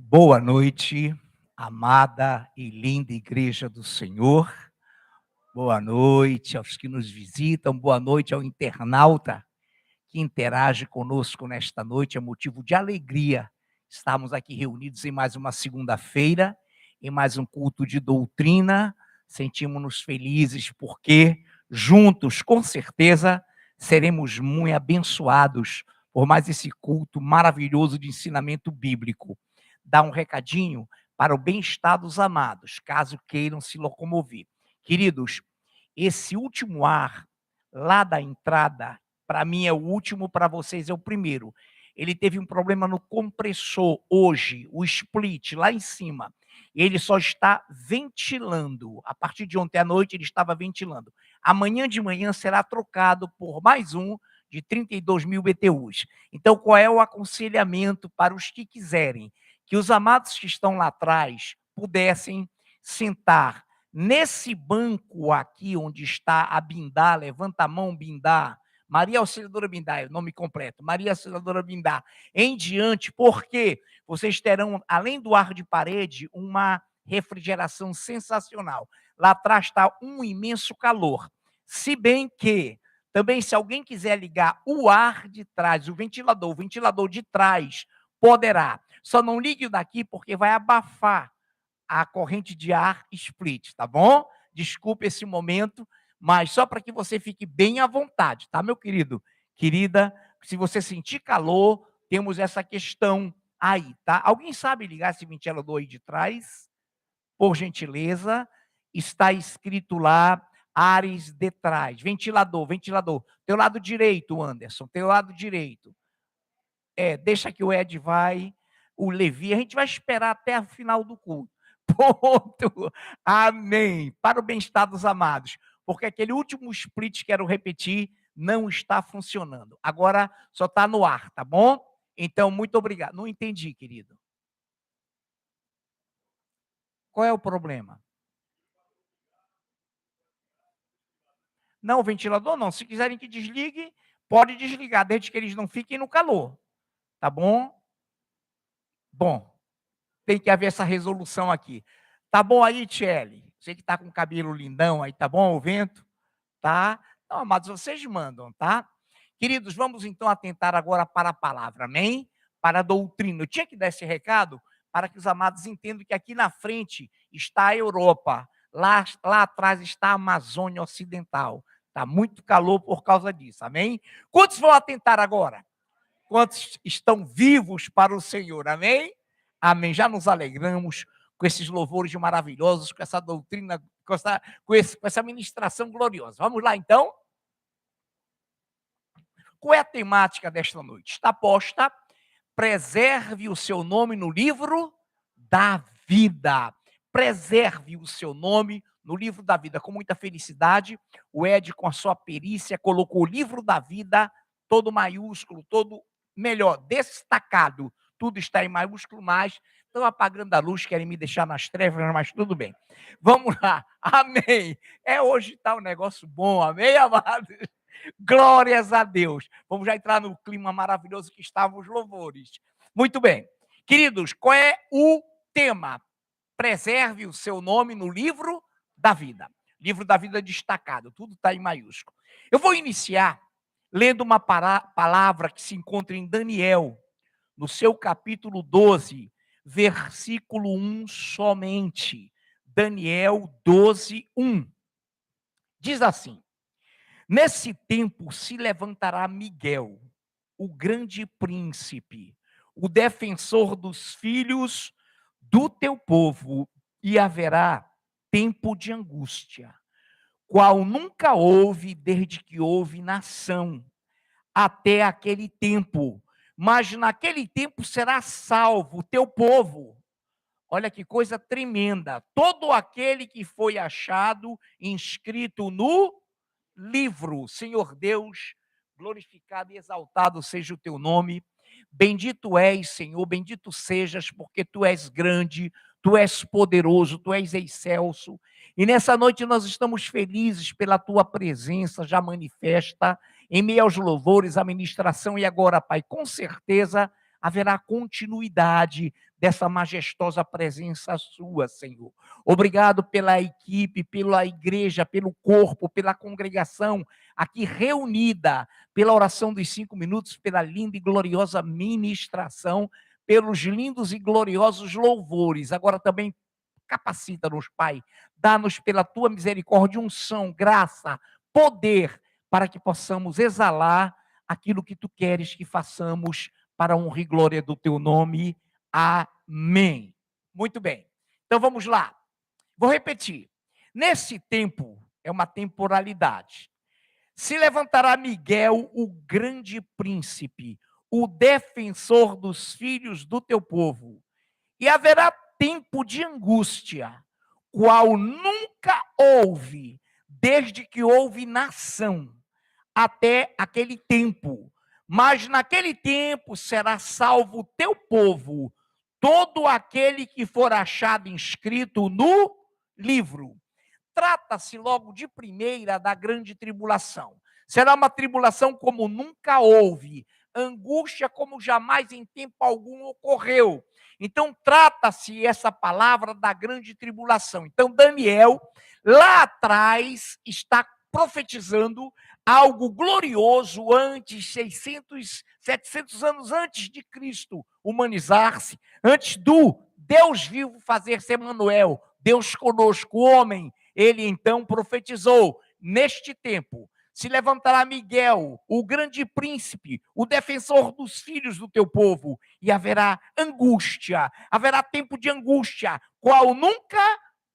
Boa noite, amada e linda Igreja do Senhor. Boa noite aos que nos visitam, boa noite ao internauta que interage conosco nesta noite. É motivo de alegria estarmos aqui reunidos em mais uma segunda-feira, em mais um culto de doutrina. Sentimos-nos felizes porque juntos, com certeza, seremos muito abençoados por mais esse culto maravilhoso de ensinamento bíblico. Dá um recadinho para o bem-estar dos amados, caso queiram se locomover. Queridos, esse último ar lá da entrada, para mim é o último, para vocês é o primeiro. Ele teve um problema no compressor hoje, o split lá em cima. Ele só está ventilando. A partir de ontem à noite ele estava ventilando. Amanhã de manhã será trocado por mais um de 32 mil BTUs. Então, qual é o aconselhamento para os que quiserem? Que os amados que estão lá atrás pudessem sentar nesse banco aqui onde está a Bindá. Levanta a mão, Bindá. Maria Auxiliadora Bindá, é o nome completo. Maria Auxiliadora Bindá. Em diante, porque vocês terão, além do ar de parede, uma refrigeração sensacional. Lá atrás está um imenso calor. Se bem que, também, se alguém quiser ligar o ar de trás, o ventilador de trás, poderá. Só não ligue o daqui, porque vai abafar a corrente de ar split, tá bom? Desculpe esse momento, mas só para que você fique bem à vontade, tá, meu querido? Querida, se você sentir calor, temos essa questão aí, tá? Alguém sabe ligar esse ventilador aí de trás? Por gentileza, está escrito lá, ares de trás, ventilador. Teu lado direito, Anderson, teu lado direito. Deixa que o Ed vai, o Levi, a gente vai esperar até o final do culto. Ponto. Amém. Para o bem-estar dos amados. Porque aquele último split, quero repetir, não está funcionando. Agora só está no ar, tá bom? Então, muito obrigado. Não entendi, querido. Qual é o problema? Não, o ventilador não. Se quiserem que desligue, pode desligar, desde que eles não fiquem no calor. Tá bom? Bom, tem que haver essa resolução aqui. Tá bom aí, Tchelle? Você que tá com o cabelo lindão aí, tá bom o vento? Tá? Então, amados, vocês mandam, tá? Queridos, vamos então atentar agora para a palavra, amém? Para a doutrina. Eu tinha que dar esse recado para que os amados entendam que aqui na frente está a Europa, lá atrás está a Amazônia Ocidental. Tá muito calor por causa disso, amém? Quantos vão atentar agora? Quantos estão vivos para o Senhor, amém? Amém. Já nos alegramos com esses louvores maravilhosos, com essa doutrina, com essa ministração gloriosa. Vamos lá, então? Qual é a temática desta noite? Está posta, preserve o seu nome no livro da vida. Preserve o seu nome no livro da vida. Com muita felicidade, o Ed, com a sua perícia, colocou o livro da vida todo maiúsculo, todo melhor, destacado. Tudo está em maiúsculo, mas estão apagando a luz, querem me deixar nas trevas, mas tudo bem. Vamos lá, amém. Hoje está um negócio bom, amém, amados? Glórias a Deus. Vamos já entrar no clima maravilhoso que estavam os louvores. Muito bem. Queridos, qual é o tema? Preserve o seu nome no livro da vida. Livro da vida destacado, tudo está em maiúsculo. Eu vou iniciar lendo uma palavra que se encontra em Daniel, no seu capítulo 12, versículo 1 somente. Daniel 12, 1. Diz assim: nesse tempo se levantará Miguel, o grande príncipe, o defensor dos filhos do teu povo, e haverá tempo de angústia, qual nunca houve desde que houve nação, até aquele tempo. Mas naquele tempo será salvo o teu povo. Olha que coisa tremenda. Todo aquele que foi achado inscrito no livro. Senhor Deus, glorificado e exaltado seja o teu nome. Bendito és, Senhor, bendito sejas, porque tu és grande, tu és poderoso, tu és excelso. E nessa noite nós estamos felizes pela tua presença já manifesta em meio aos louvores, a ministração. E agora, Pai, com certeza haverá continuidade dessa majestosa presença sua, Senhor. Obrigado pela equipe, pela igreja, pelo corpo, pela congregação aqui reunida, pela oração dos 5 minutos, pela linda e gloriosa ministração, pelos lindos e gloriosos louvores. Agora também capacita-nos, Pai. Dá-nos pela tua misericórdia unção, graça, poder, para que possamos exalar aquilo que tu queres que façamos para a honra e glória do teu nome. Amém. Muito bem. Então vamos lá. Vou repetir. Nesse tempo, é uma temporalidade. Se levantará Miguel, o grande príncipe, o defensor dos filhos do teu povo, e haverá tempo de angústia, qual nunca houve, desde que houve nação, até aquele tempo. Mas naquele tempo será salvo o teu povo, todo aquele que for achado inscrito no livro. Trata-se logo de primeira da grande tribulação. Será uma tribulação como nunca houve, angústia como jamais em tempo algum ocorreu. Então, trata-se essa palavra da grande tribulação. Então, Daniel, lá atrás, está profetizando algo glorioso antes, 600, 700 anos antes de Cristo humanizar-se, antes do Deus vivo fazer-se Emanuel, Deus conosco, homem. Ele então profetizou: neste tempo se levantará Miguel, o grande príncipe, o defensor dos filhos do teu povo, e haverá angústia, haverá tempo de angústia, qual nunca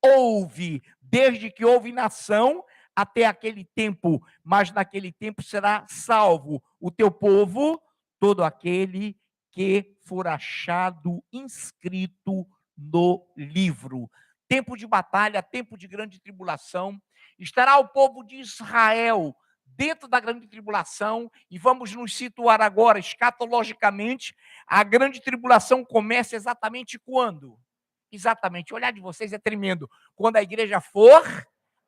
houve, desde que houve nação até aquele tempo, mas naquele tempo será salvo o teu povo, todo aquele que for achado inscrito no livro. Tempo de batalha, tempo de grande tribulação. Estará o povo de Israel dentro da grande tribulação, e vamos nos situar agora, escatologicamente. A grande tribulação começa exatamente quando? Exatamente, o olhar de vocês é tremendo. Quando a igreja for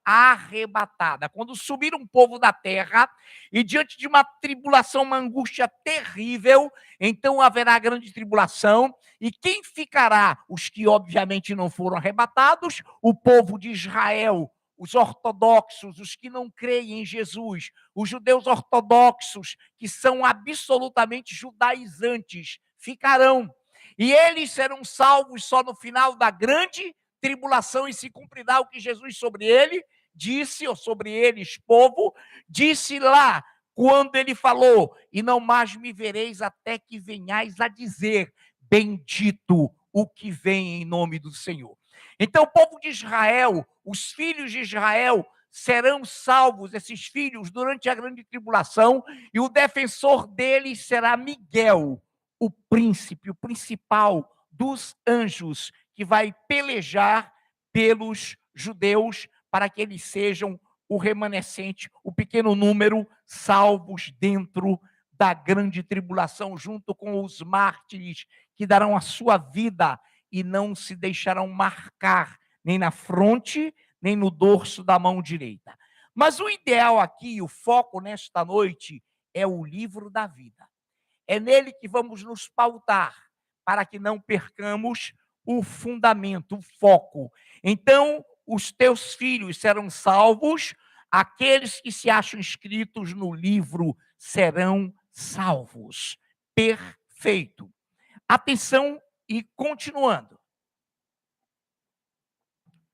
arrebatada, quando subir um povo da terra, e diante de uma tribulação, uma angústia terrível, então haverá grande tribulação, e quem ficará? Os que obviamente não foram arrebatados, o povo de Israel, os ortodoxos, os que não creem em Jesus, os judeus ortodoxos, que são absolutamente judaizantes, ficarão. E eles serão salvos só no final da grande tribulação, e se cumprirá o que Jesus sobre ele disse, ou sobre eles, povo, disse lá, quando ele falou: e não mais me vereis até que venhais a dizer, bendito o que vem em nome do Senhor. Então o povo de Israel, os filhos de Israel, serão salvos, esses filhos, durante a grande tribulação, e o defensor deles será Miguel, o príncipe, o principal dos anjos, que vai pelejar pelos judeus, para que eles sejam o remanescente, o pequeno número, salvos dentro da grande tribulação, junto com os mártires que darão a sua vida e não se deixarão marcar, nem na fronte, nem no dorso da mão direita. Mas o ideal aqui, o foco nesta noite, é o livro da vida. É nele que vamos nos pautar, para que não percamos o fundamento, o foco. Então, os teus filhos serão salvos, aqueles que se acham inscritos no livro serão salvos. Perfeito. Atenção, e continuando.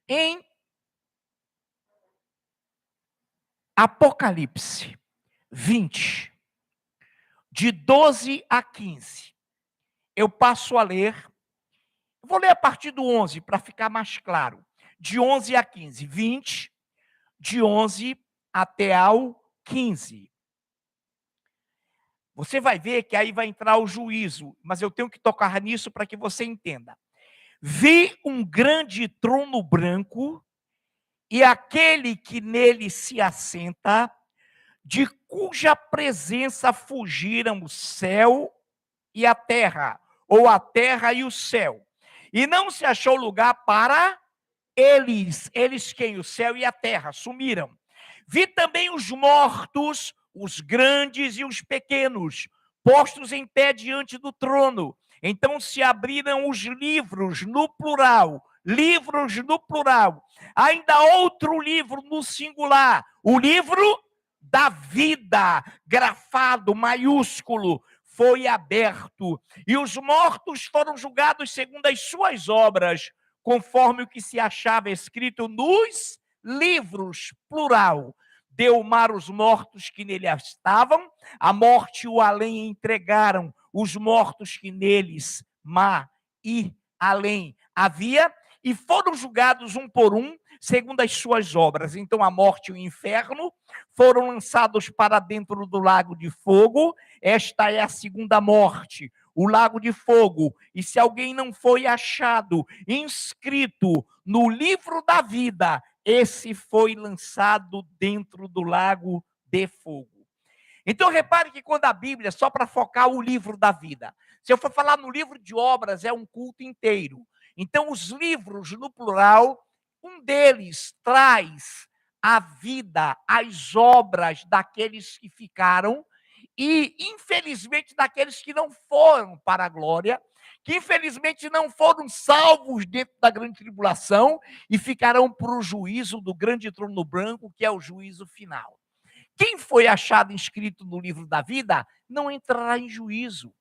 Em Apocalipse 20, de 12 a 15, eu passo a ler, vou ler a partir do 11, para ficar mais claro. De 11 a 15, 20, de 11 até ao 15. Você vai ver que aí vai entrar o juízo, mas eu tenho que tocar nisso para que você entenda. Vi um grande trono branco, e aquele que nele se assenta, de cuja presença fugiram o céu e a terra, ou a terra e o céu, e não se achou lugar para eles. Eles quem? O céu e a terra sumiram. Vi também os mortos, os grandes e os pequenos, postos em pé diante do trono. Então se abriram os livros, no plural, livros no plural. Ainda outro livro no singular, o livro da vida, grafado, maiúsculo, foi aberto. E os mortos foram julgados segundo as suas obras, conforme o que se achava escrito nos livros, plural. Deu o mar os mortos que nele estavam, a morte e o além entregaram os mortos que neles, mar e além havia, e foram julgados um por um, segundo as suas obras. Então a morte e o inferno foram lançados para dentro do lago de fogo. Esta é a segunda morte, o lago de fogo. E se alguém não foi achado inscrito no livro da vida, esse foi lançado dentro do lago de fogo. Então repare que quando a Bíblia, só para focar o livro da vida, se eu for falar no livro de obras, é um culto inteiro. Então os livros, no plural, um deles traz a vida, as obras daqueles que ficaram e, infelizmente, daqueles que não foram para a glória, que infelizmente não foram salvos dentro da grande tribulação e ficarão para o juízo do grande trono branco, que é o juízo final. Quem foi achado inscrito no livro da vida não entrará em juízo.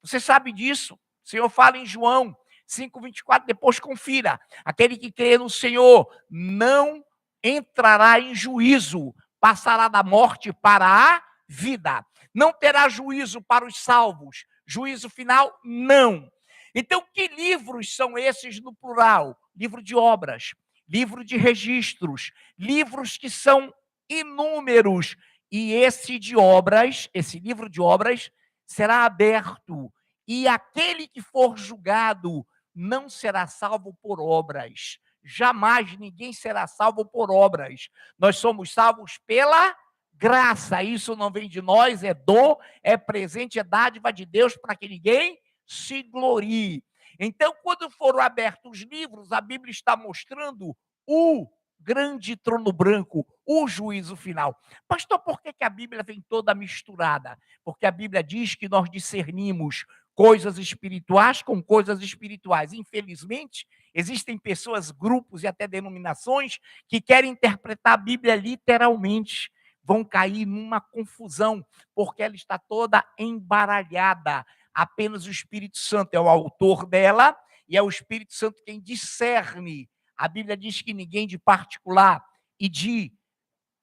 Você sabe disso. O Senhor fala em João 5,24, depois confira. Aquele que crê no Senhor não entrará em juízo, passará da morte para a vida. Não terá juízo para os salvos. Juízo final, não. Então, que livros são esses no plural? Livro de obras, livro de registros, livros que são inúmeros. E esse livro de obras, será aberto. E aquele que for julgado não será salvo por obras. Jamais ninguém será salvo por obras. Nós somos salvos pela graça. Isso não vem de nós, é dom, é presente, é dádiva de Deus para que ninguém se glorie. Então, quando foram abertos os livros, a Bíblia está mostrando o grande trono branco, o juízo final. Pastor, por que a Bíblia vem toda misturada? Porque a Bíblia diz que nós discernimos coisas espirituais com coisas espirituais. Infelizmente, existem pessoas, grupos e até denominações que querem interpretar a Bíblia literalmente. Vão cair numa confusão, porque ela está toda embaralhada. Apenas o Espírito Santo é o autor dela e é o Espírito Santo quem discerne. A Bíblia diz que ninguém de particular e de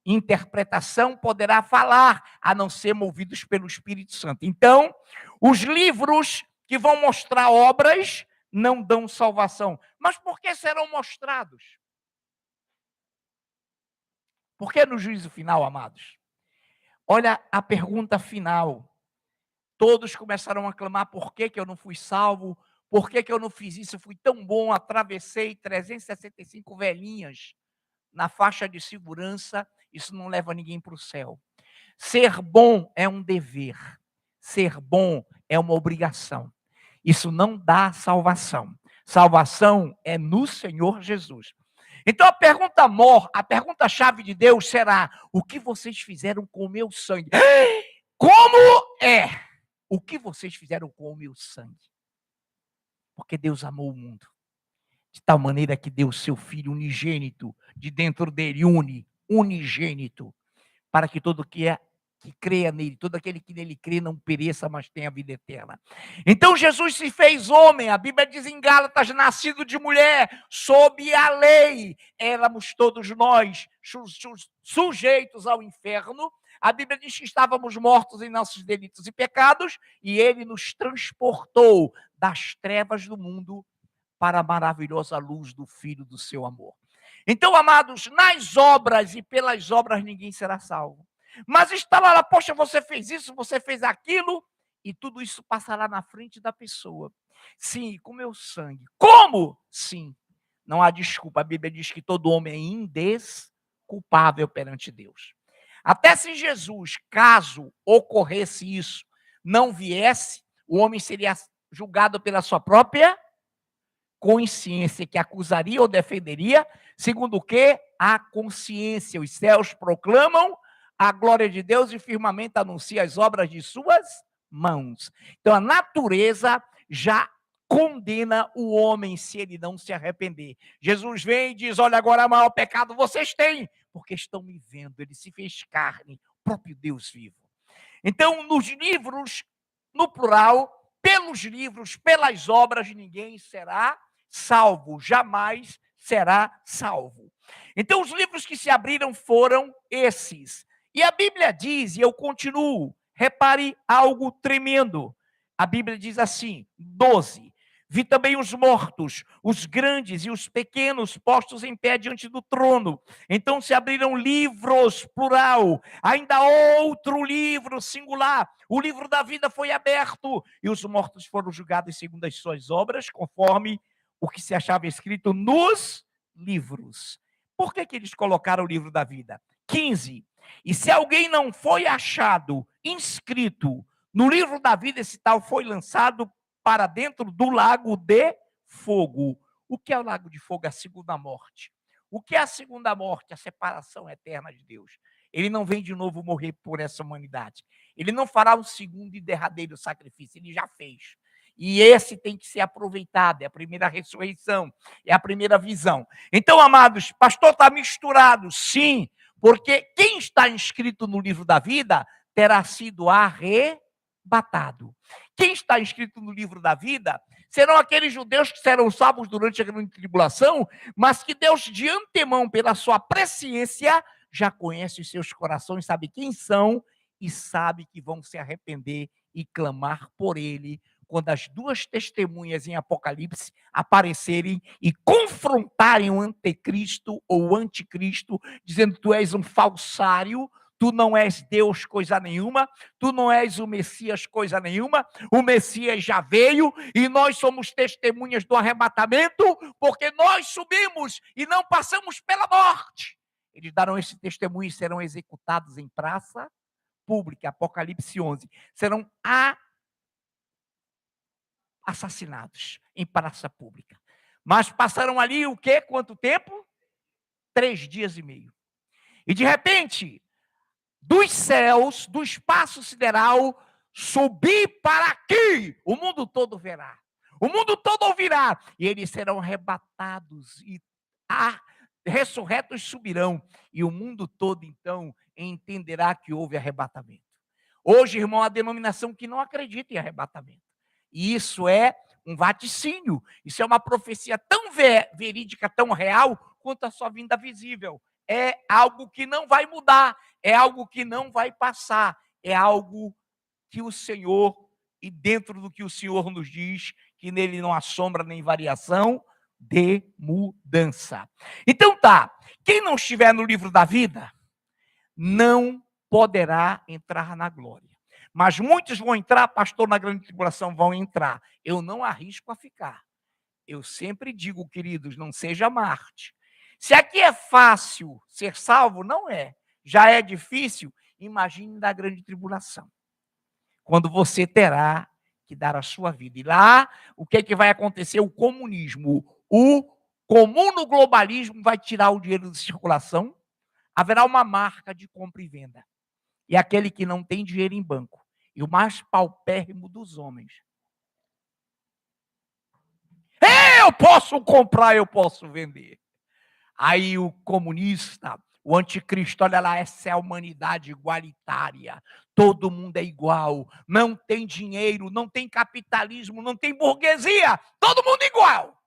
interpretação poderá falar, a não ser movidos pelo Espírito Santo. Então, os livros que vão mostrar obras não dão salvação. Mas por que serão mostrados? Por que no juízo final, amados? Olha a pergunta final. Todos começaram a clamar: por que eu não fui salvo? Por que eu não fiz isso? Eu fui tão bom, atravessei 365 velhinhas na faixa de segurança. Isso não leva ninguém para o céu. Ser bom é um dever. Ser bom é uma obrigação. Isso não dá salvação. Salvação é no Senhor Jesus. Então a pergunta-chave de Deus será: o que vocês fizeram com o meu sangue? Como é? O que vocês fizeram com o meu sangue? Porque Deus amou o mundo de tal maneira que deu o seu Filho unigênito, de dentro dele, unigênito, para que todo que creia nele, todo aquele que nele crê não pereça, mas tenha vida eterna. Então Jesus se fez homem, a Bíblia diz em Gálatas, nascido de mulher, sob a lei, éramos todos nós sujeitos ao inferno. A Bíblia diz que estávamos mortos em nossos delitos e pecados, e ele nos transportou das trevas do mundo para a maravilhosa luz do Filho do seu amor. Então, amados, nas obras e pelas obras ninguém será salvo. Mas está lá, poxa, você fez isso, você fez aquilo, e tudo isso passará na frente da pessoa. Sim, com meu sangue. Como? Sim. Não há desculpa. A Bíblia diz que todo homem é indesculpável perante Deus. Até se Jesus, caso ocorresse isso, não viesse, o homem seria julgado pela sua própria consciência, que acusaria ou defenderia, segundo o que? A consciência. Os céus proclamam a glória de Deus e o firmamento anuncia as obras de suas mãos. Então, a natureza já condena o homem se ele não se arrepender. Jesus vem e diz, olha, agora maior pecado vocês têm, porque estão me vendo, ele se fez carne, o próprio Deus vivo. Então, nos livros, no plural, pelos livros, pelas obras, ninguém será salvo, jamais será salvo. Então, os livros que se abriram foram esses. E a Bíblia diz, e eu continuo, repare algo tremendo. A Bíblia diz assim, 12. Vi também os mortos, os grandes e os pequenos, postos em pé diante do trono. Então se abriram livros, plural, ainda outro livro, singular. O livro da vida foi aberto, e os mortos foram julgados segundo as suas obras, conforme o que se achava escrito nos livros. Por que eles colocaram o livro da vida? 15. E se alguém não foi achado, inscrito no livro da vida, esse tal foi lançado para dentro do lago de fogo. O que é o lago de fogo? A segunda morte. O que é a segunda morte? A separação eterna de Deus. Ele não vem de novo morrer por essa humanidade. Ele não fará o segundo e derradeiro sacrifício, ele já fez. E esse tem que ser aproveitado, é a primeira ressurreição, é a primeira visão. Então, amados, pastor, está misturado, sim, porque quem está inscrito no livro da vida terá sido arrebatado. Quem está inscrito no livro da vida serão aqueles judeus que serão salvos durante a grande tribulação, mas que Deus, de antemão, pela sua presciência, já conhece os seus corações, sabe quem são e sabe que vão se arrepender e clamar por ele quando as duas testemunhas em Apocalipse aparecerem e confrontarem o anticristo ou o anticristo, dizendo: tu és um falsário, tu não és Deus coisa nenhuma, tu não és o Messias coisa nenhuma, o Messias já veio e nós somos testemunhas do arrebatamento, porque nós subimos e não passamos pela morte. Eles darão esse testemunho e serão executados em praça pública, Apocalipse 11. Serão assassinados em praça pública. Mas passaram ali o quê? Quanto tempo? 3 dias e meio. E de repente, dos céus, do espaço sideral, subir para aqui, o mundo todo verá. O mundo todo ouvirá. E eles serão arrebatados e ressurretos subirão. E o mundo todo, então, entenderá que houve arrebatamento. Hoje, irmão, a denominação que não acredita em arrebatamento. E isso é um vaticínio. Isso é uma profecia tão verídica, tão real, quanto a sua vinda visível. É algo que não vai mudar, é algo que não vai passar, é algo que o Senhor, e dentro do que o Senhor nos diz, que nele não há sombra nem variação de mudança. Então tá, quem não estiver no livro da vida, não poderá entrar na glória. Mas muitos vão entrar, pastor, na grande tribulação vão entrar. Eu não arrisco a ficar. Eu sempre digo, queridos, não seja Marte. Se aqui é fácil ser salvo, não é. Já é difícil, imagine na grande tribulação. Quando você terá que dar a sua vida. E lá, o que é que vai acontecer? O comunismo, o comum globalismo vai tirar o dinheiro de circulação, haverá uma marca de compra e venda. E aquele que não tem dinheiro em banco, e o mais paupérrimo dos homens. Eu posso comprar, eu posso vender. Aí o comunista, o anticristo, olha lá, essa é a humanidade igualitária. Todo mundo é igual. Não tem dinheiro, não tem capitalismo, não tem burguesia. Todo mundo igual.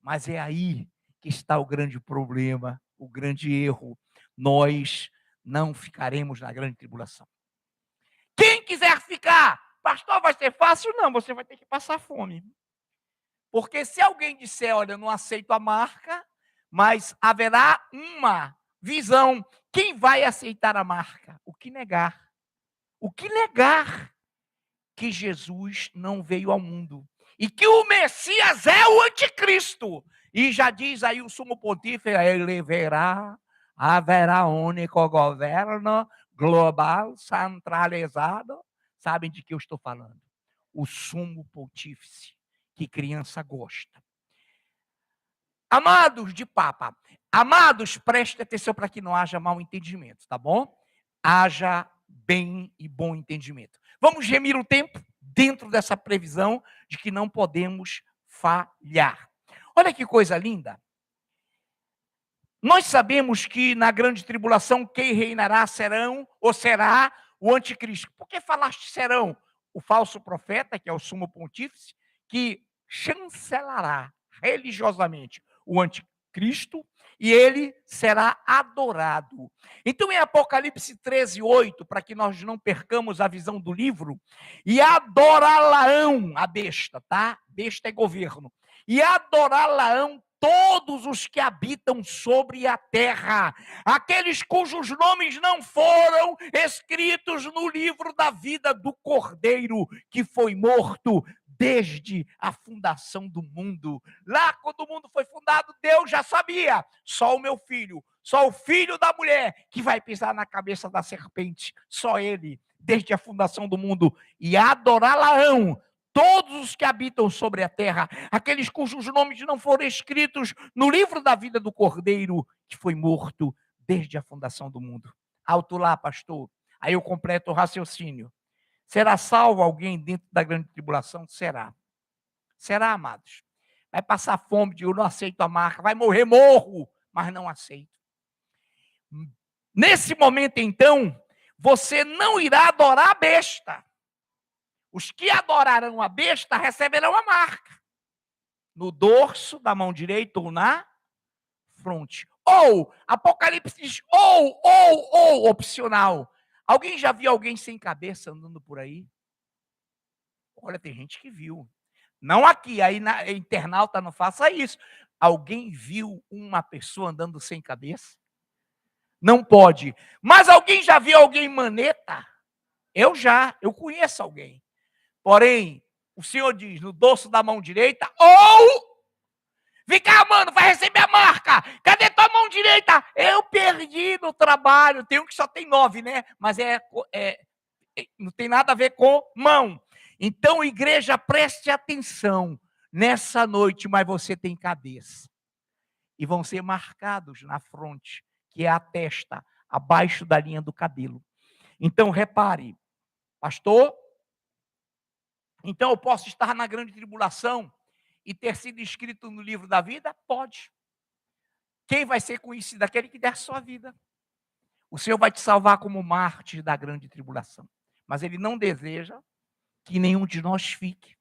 Mas é aí que está o grande problema, o grande erro. Nós não ficaremos na grande tribulação. Quem quiser ficar, pastor, vai ser fácil? Não, você vai ter que passar fome. Porque se alguém disser, olha, eu não aceito a marca, mas haverá uma visão. Quem vai aceitar a marca? O que negar? O que negar que Jesus não veio ao mundo e que o Messias é o anticristo. E já diz aí o sumo pontífice, ele haverá único governo global, centralizado. Sabem de que eu estou falando? O sumo pontífice, que criança gosta. Amados de Papa, amados, preste atenção para que não haja mal entendimento, tá bom? Haja bem e bom entendimento. Vamos remir o tempo dentro dessa previsão de que não podemos falhar. Olha que coisa linda. Nós sabemos que na grande tribulação quem reinará será o anticristo. Por que falaste serão? O falso profeta, que é o sumo pontífice, que chancelará religiosamente o anticristo e ele será adorado. Então, em Apocalipse 13:8, para que nós não percamos a visão do livro, e adorá-la-ão, a besta, tá? Besta é governo. E adorá-la-ão todos os que habitam sobre a terra, aqueles cujos nomes não foram escritos no livro da vida do Cordeiro, que foi morto desde a fundação do mundo. Lá, quando o mundo foi fundado, Deus já sabia, só o meu filho, só o filho da mulher que vai pisar na cabeça da serpente, só ele, desde a fundação do mundo, e adorá-la-ão todos os que habitam sobre a terra, aqueles cujos nomes não foram escritos no livro da vida do Cordeiro, que foi morto desde a fundação do mundo. Alto lá, pastor. Aí eu completo o raciocínio. Será salvo alguém dentro da grande tribulação? Será. Será, amados. Vai passar fome, eu não aceito a marca. Vai morrer, morro, mas não aceito. Nesse momento, então, você não irá adorar a besta. Os que adorarão a besta receberão a marca no dorso da mão direita ou na fronte. Ou, Apocalipse diz, ou, opcional. Alguém já viu alguém sem cabeça andando por aí? Olha, tem gente que viu. Não aqui, aí na internauta não faça isso. Alguém viu uma pessoa andando sem cabeça? Não pode. Mas alguém já viu alguém maneta? Eu conheço alguém. Porém, o Senhor diz, no dorso da mão direita, ou, vem cá, mano, vai receber a marca, cadê tua mão direita? Eu perdi no trabalho, tem um que só tem 9, né? Mas não tem nada a ver com mão. Então, igreja, preste atenção, nessa noite, mas você tem cabeça. E vão ser marcados na fronte, que é a testa, abaixo da linha do cabelo. Então, repare, pastor, então eu posso estar na grande tribulação e ter sido escrito no livro da vida? Pode. Quem vai ser conhecido? Aquele que der sua vida. O Senhor vai te salvar como mártir da grande tribulação. Mas Ele não deseja que nenhum de nós fique.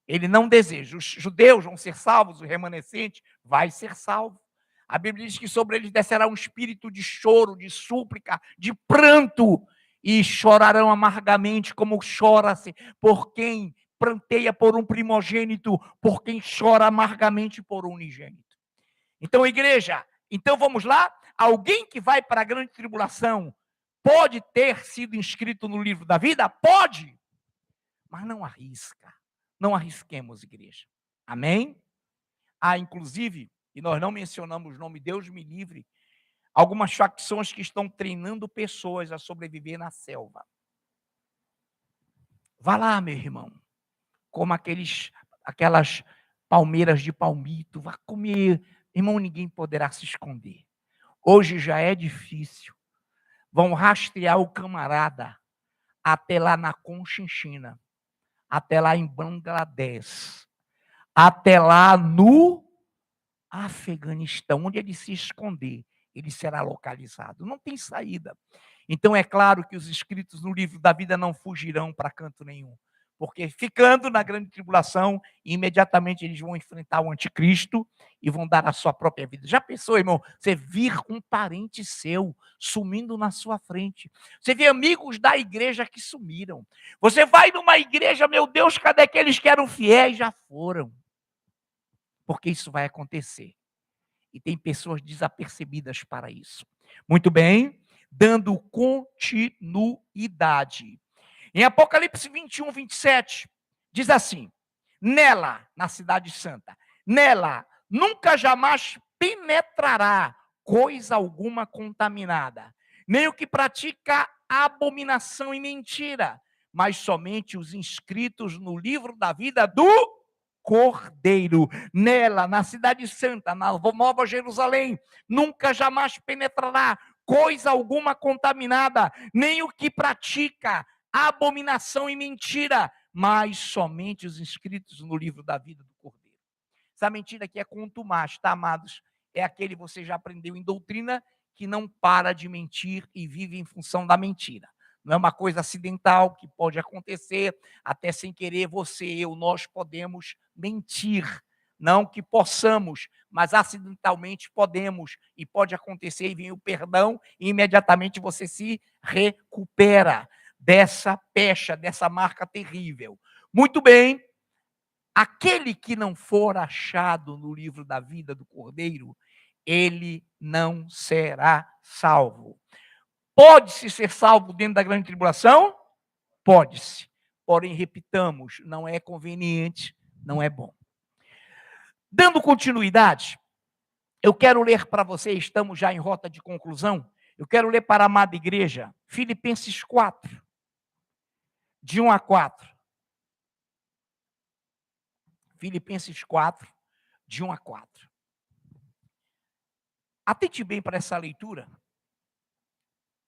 Ele não deseja. Os judeus vão ser salvos, o remanescente vai ser salvo. A Bíblia diz que sobre eles descerá um espírito de choro, de súplica, de pranto, e chorarão amargamente, como chora-se por quem pranteia por um primogênito, por quem chora amargamente por um unigênito. Então, igreja, então vamos lá? Alguém que vai para a grande tribulação pode ter sido inscrito no livro da vida? Pode, mas não arrisca. Não arrisquemos, igreja. Amém? Inclusive, e nós não mencionamos o nome, Deus me livre, algumas facções que estão treinando pessoas a sobreviver na selva. Vá lá, meu irmão, como aquelas palmeiras de palmito, vá comer. Irmão, ninguém poderá se esconder. Hoje já é difícil. Vão rastrear o camarada até lá na Conchinchina, até lá em Bangladesh, até lá no Afeganistão, onde ele se esconder, ele será localizado. Não tem saída. Então é claro que os escritos no livro da vida não fugirão para canto nenhum, porque ficando na grande tribulação, imediatamente eles vão enfrentar o anticristo e vão dar a sua própria vida. Já pensou, irmão, você vir um parente seu sumindo na sua frente? Você vê amigos da igreja que sumiram. Você vai numa igreja, meu Deus, cadê aqueles que eram fiéis? Já foram. Porque isso vai acontecer. E tem pessoas desapercebidas para isso. Muito bem, dando continuidade. Em Apocalipse 21, 27, diz assim, nela, na cidade santa, nela nunca jamais penetrará coisa alguma contaminada, nem o que pratica abominação e mentira, mas somente os inscritos no livro da vida do Cordeiro. Nela, na cidade santa, na Nova Jerusalém, nunca jamais penetrará coisa alguma contaminada, nem o que pratica abominação e mentira, mas somente os inscritos no livro da vida do Cordeiro. Essa mentira aqui é contumaz, tá, amados? É aquele que você já aprendeu em doutrina, que não para de mentir e vive em função da mentira. Não é uma coisa acidental que pode acontecer, até sem querer você, eu, nós podemos mentir. Não que possamos, mas acidentalmente podemos, e pode acontecer, e vem o perdão, e imediatamente você se recupera dessa pecha, dessa marca terrível. Muito bem, aquele que não for achado no livro da vida do Cordeiro, ele não será salvo. Pode-se ser salvo dentro da grande tribulação? Pode-se. Porém, repitamos, não é conveniente, não é bom. Dando continuidade, eu quero ler para você, estamos já em rota de conclusão, eu quero ler para a amada igreja, Filipenses 4, de 1 a 4. Filipenses 4, de 1 a 4. Atente bem para essa leitura.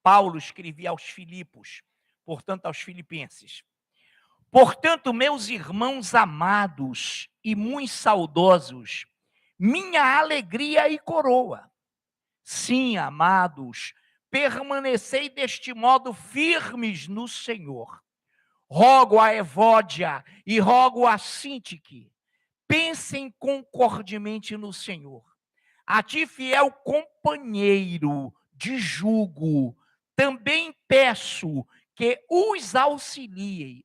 Paulo escrevia aos Filipos, portanto aos filipenses. Portanto, meus irmãos amados e muito saudosos, minha alegria e coroa. Sim, amados, permanecei deste modo firmes no Senhor. Rogo a Evódia e rogo a Sintique, pensem concordemente no Senhor. A ti, fiel companheiro de jugo, também peço que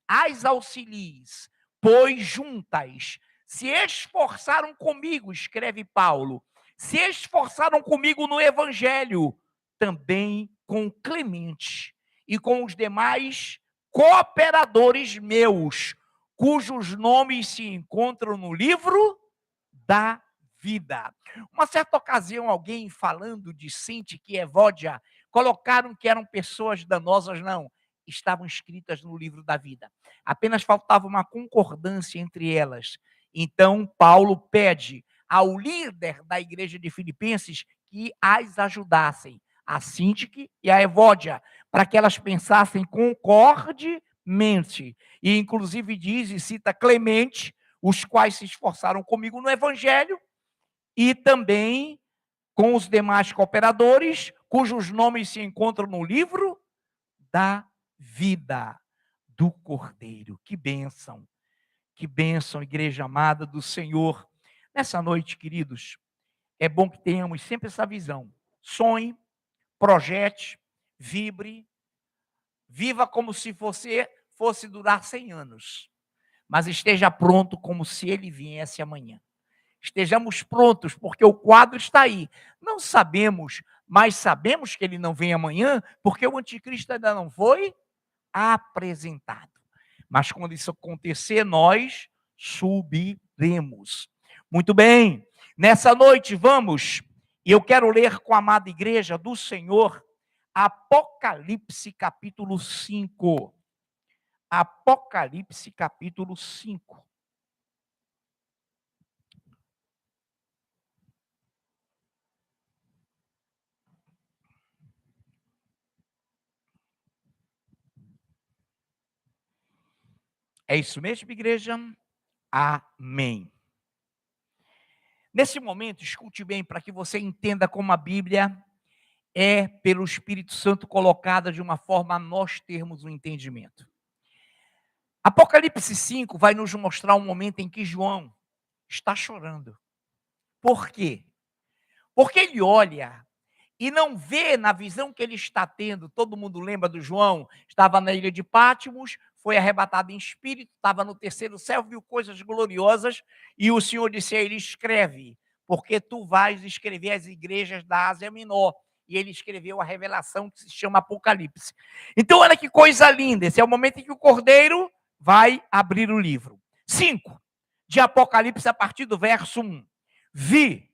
as auxilies, pois juntas se esforçaram comigo, escreve Paulo, se esforçaram comigo no Evangelho, também com Clemente e com os demais cooperadores meus, cujos nomes se encontram no livro da vida. Uma certa ocasião, alguém falando de Sintique e Evódia, colocaram que eram pessoas danosas, não, estavam escritas no livro da vida. Apenas faltava uma concordância entre elas. Então, Paulo pede ao líder da igreja de Filipenses que as ajudassem, a Sintique e a Evódia, para que elas pensassem concordemente. E, inclusive, diz e cita Clemente, os quais se esforçaram comigo no Evangelho, e também com os demais cooperadores, cujos nomes se encontram no livro da vida do Cordeiro. Que bênção, igreja amada do Senhor. Nessa noite, queridos, é bom que tenhamos sempre essa visão. Sonhe, projete, vibre, viva como se você fosse durar 100 anos, mas esteja pronto como se ele viesse amanhã. Estejamos prontos, porque o quadro está aí. Não sabemos, mas sabemos que ele não vem amanhã, porque o anticristo ainda não foi apresentado. Mas quando isso acontecer, nós subiremos. Muito bem, nessa noite vamos, e eu quero ler com a amada igreja do Senhor, Apocalipse capítulo 5. Apocalipse capítulo 5. É isso mesmo, igreja? Amém. Nesse momento, escute bem para que você entenda como a Bíblia é, pelo Espírito Santo, colocada de uma forma a nós termos um entendimento. Apocalipse 5 vai nos mostrar um momento em que João está chorando. Por quê? Porque ele olha e não vê na visão que ele está tendo. Todo mundo lembra do João? Estava na ilha de Patmos, foi arrebatado em espírito, estava no terceiro céu, viu coisas gloriosas, e o Senhor disse a ele: escreve, porque tu vais escrever as igrejas da Ásia Menor. E ele escreveu a revelação que se chama Apocalipse. Então, olha que coisa linda, esse é o momento em que o Cordeiro vai abrir o livro. 5, de Apocalipse, a partir do verso 1. Vi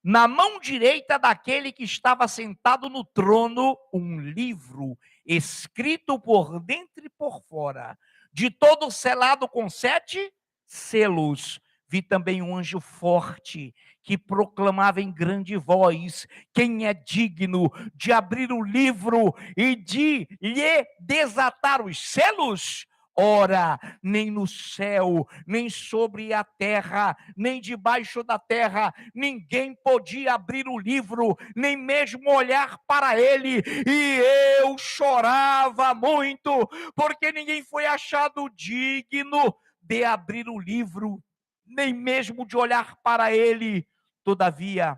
na mão direita daquele que estava sentado no trono um livro escrito por dentro e por fora, de todo selado com 7 selos. Vi também um anjo forte que proclamava em grande voz: quem é digno de abrir o livro e de lhe desatar os selos? Ora, nem no céu, nem sobre a terra, nem debaixo da terra, ninguém podia abrir o livro, nem mesmo olhar para ele. E eu chorava muito, porque ninguém foi achado digno de abrir o livro, nem mesmo de olhar para ele. Todavia,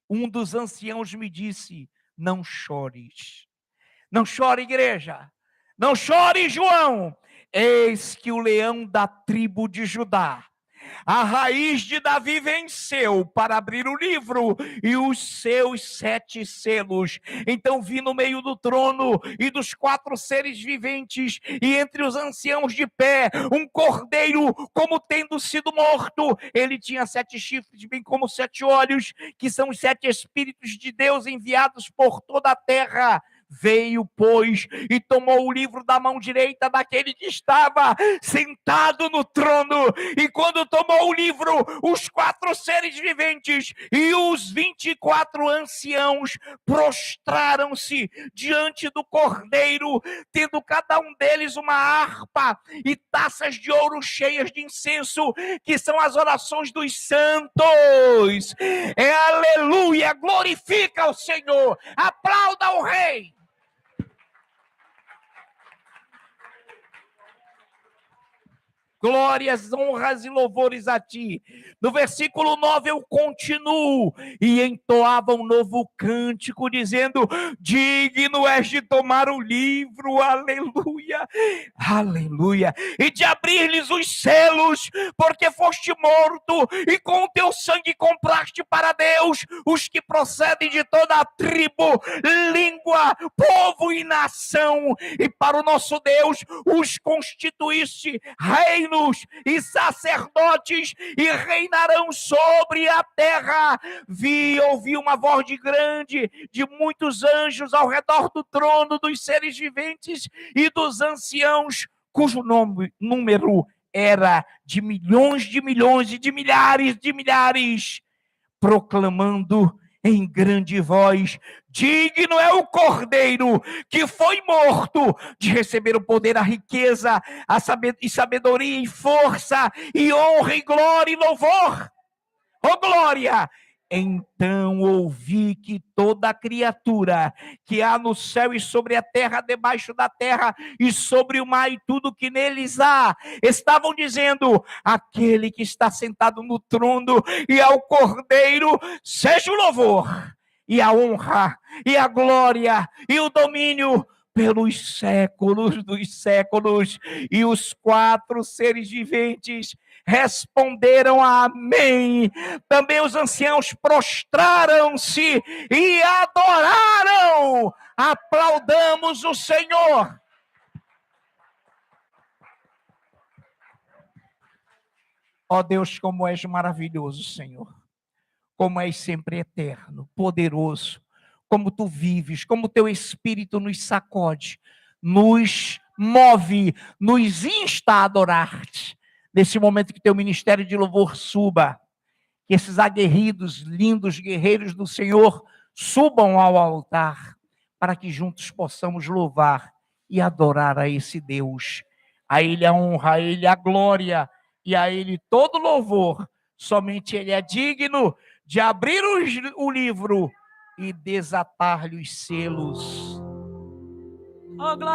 um dos anciãos me disse: não chores. Não chore, igreja. Não chore, João. Eis que o leão da tribo de Judá, a raiz de Davi, venceu para abrir o livro e os seus 7 selos. Então vi no meio do trono e dos 4 seres viventes, e entre os anciãos de pé, um cordeiro como tendo sido morto. Ele tinha 7 chifres, bem como 7 olhos, que são os 7 espíritos de Deus enviados por toda a terra. Veio, pois, e tomou o livro da mão direita daquele que estava sentado no trono. E quando tomou o livro, os 4 seres viventes e os 24 anciãos prostraram-se diante do cordeiro, tendo cada um deles uma harpa e taças de ouro cheias de incenso, que são as orações dos santos. Aleluia, glorifica o Senhor, aplauda o Rei. Glórias, honras e louvores a ti. No versículo 9 eu continuo: e entoava um novo cântico, dizendo: digno és de tomar o livro, aleluia, aleluia, e de abrir-lhes os selos, porque foste morto, e com o teu sangue compraste para Deus os que procedem de toda a tribo, língua, povo e nação, e para o nosso Deus os constituíste reinos e sacerdotes, e reinarão sobre a terra. Ouvi uma voz grande de muitos anjos ao redor do trono, dos seres viventes e dos anciãos, cujo número era de milhões e de milhares, proclamando em grande voz: digno é o cordeiro que foi morto de receber o poder, a riqueza, e sabedoria e força e honra e glória e louvor. Oh, glória! Então ouvi que toda criatura que há no céu e sobre a terra, debaixo da terra e sobre o mar e tudo que neles há, estavam dizendo: aquele que está sentado no trono e ao Cordeiro seja o louvor e a honra e a glória e o domínio pelos séculos dos séculos. E os 4 seres viventes responderam amém. Também os anciãos prostraram-se e adoraram. Aplaudamos o Senhor. Ó Deus, como és maravilhoso, Senhor. Como és sempre eterno, poderoso. Como tu vives, como teu Espírito nos sacode, nos move, nos insta a adorar-te. Nesse momento que teu ministério de louvor suba, que esses aguerridos, lindos guerreiros do Senhor subam ao altar, para que juntos possamos louvar e adorar a esse Deus. A Ele a honra, a Ele a glória e a Ele todo louvor. Somente Ele é digno de abrir o livro e desatar-lhe os selos. Oh, glória.